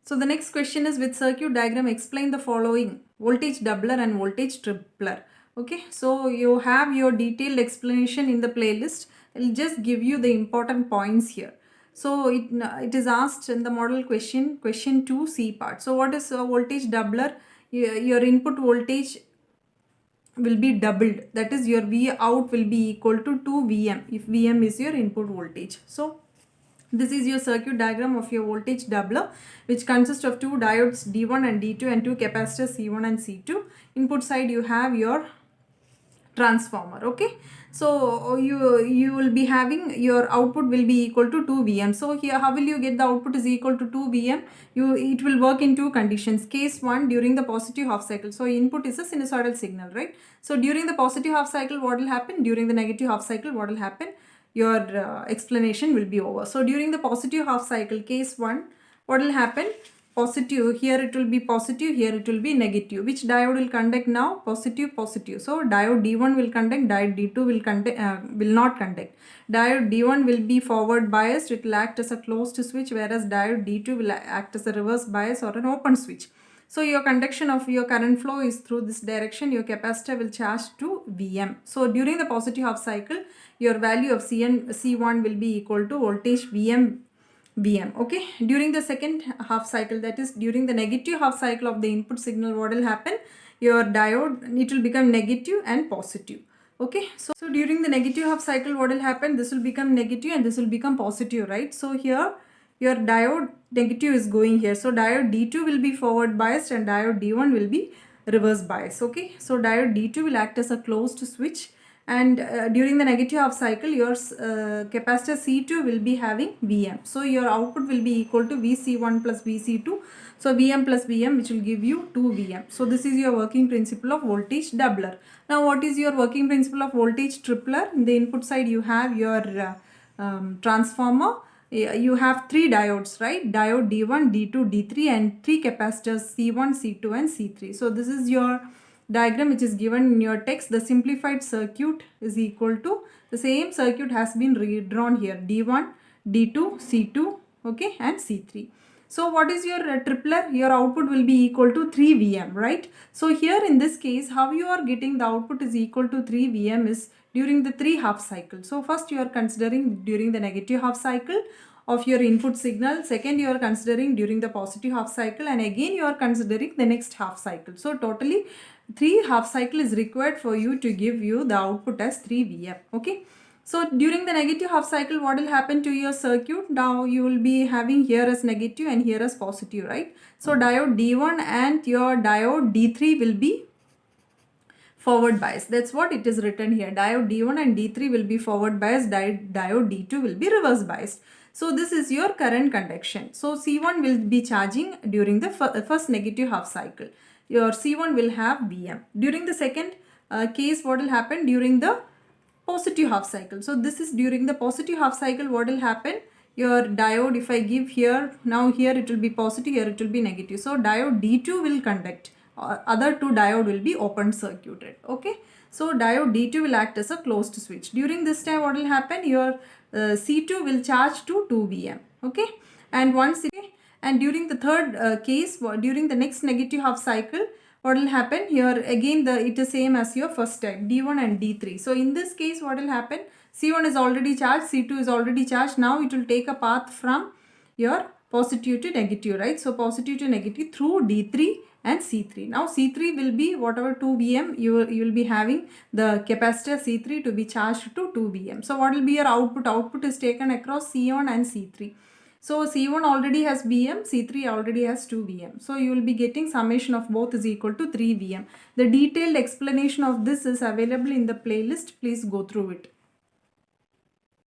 So the next question is, with circuit diagram explain the following: voltage doubler and voltage tripler. Okay, so you have your detailed explanation in the playlist. I'll just give you the important points here. So it is asked in the model question 2C part. So what is a voltage doubler? Your input voltage will be doubled, that is your V out will be equal to 2 Vm if Vm is your input voltage. So this is your circuit diagram of your voltage doubler, which consists of two diodes D1 and D2 and two capacitors C1 and C2. Input side you have your transformer. Okay, so you will be having your output will be equal to 2 Vm. So here how will you get the output is equal to 2 Vm? It will work in two conditions. Case 1, during the positive half cycle. So input is a sinusoidal signal, right? So during the positive half cycle, what will happen? During the negative half cycle, what will happen? Your explanation will be over. So during the positive half cycle, case 1, what will happen? Positive, here it will be positive, here it will be negative. Which diode will conduct now? Positive, positive. So diode D1 will conduct, diode D2 will conduct, will not conduct. Diode D1 will be forward biased, it will act as a closed switch, whereas diode D2 will act as a reverse bias or an open switch. So your conduction of your current flow is through this direction. Your capacitor will charge to Vm. So during the positive half cycle, your value of C1 will be equal to voltage Vm. Okay, during the second half cycle, that is during the negative half cycle of the input signal, what will happen? Your diode, it will become negative and positive. Okay, so during the negative half cycle, what will happen? This will become negative and this will become positive, right? So here your diode negative is going here. So diode D2 will be forward biased and diode D1 will be reverse biased. Okay, so diode D2 will act as a closed switch, and during the negative half cycle, your capacitor C2 will be having Vm. So your output will be equal to Vc1 plus Vc2. So Vm plus Vm, which will give you 2 Vm. So this is your working principle of voltage doubler. Now what is your working principle of voltage tripler? In the input side you have your transformer. You have three diodes, right? Diode D1, D2, D3 and three capacitors C1, C2 and C3. So this is your diagram which is given in your text. The simplified circuit is equal to, the same circuit has been redrawn here, D1, D2, C2, okay, and C3. So what is your tripler? Your output will be equal to 3 Vm, right? So here in this case, how you are getting the output is equal to 3 Vm is during the 3 half cycle. So first you are considering during the negative half cycle of your input signal. Second, you are considering during the positive half cycle, and again you are considering the next half cycle. So totally 3 half cycle is required for you to give you the output as 3 Vm. Okay. So during the negative half cycle, what will happen to your circuit? Now you will be having here as negative and here as positive, right? So diode D1 and your diode D3 will be forward bias. That's what it is written here. Diode D1 and D3 will be forward bias. Diode D2 will be reverse biased. So this is your current conduction. So C1 will be charging during the first negative half cycle. Your C1 will have Vm. During the second case, what will happen? During the positive half cycle. So this is during the positive half cycle, what will happen? Your diode, if I give here, now here it will be positive, here it will be negative. So diode D2 will conduct. Other two diode will be open circuited. Okay. So diode D2 will act as a closed switch. During this time, what will happen? Your C2 will charge to 2 Vm. Okay. And once it, and during the third case, during the next negative half cycle, what will happen? Here again it is same as your first type, D1 and D3. So in this case, what will happen? C1 is already charged, C2 is already charged. Now it will take a path from your positive to negative, right? So positive to negative through D3 and C3. Now C3 will be whatever 2 Vm, you will be having the capacitor C3 to be charged to 2 Vm. So what will be your output? Output is taken across C1 and C3. So C1 already has Vm, C3 already has 2 Vm. So you will be getting summation of both is equal to 3 Vm. The detailed explanation of this is available in the playlist. Please go through it.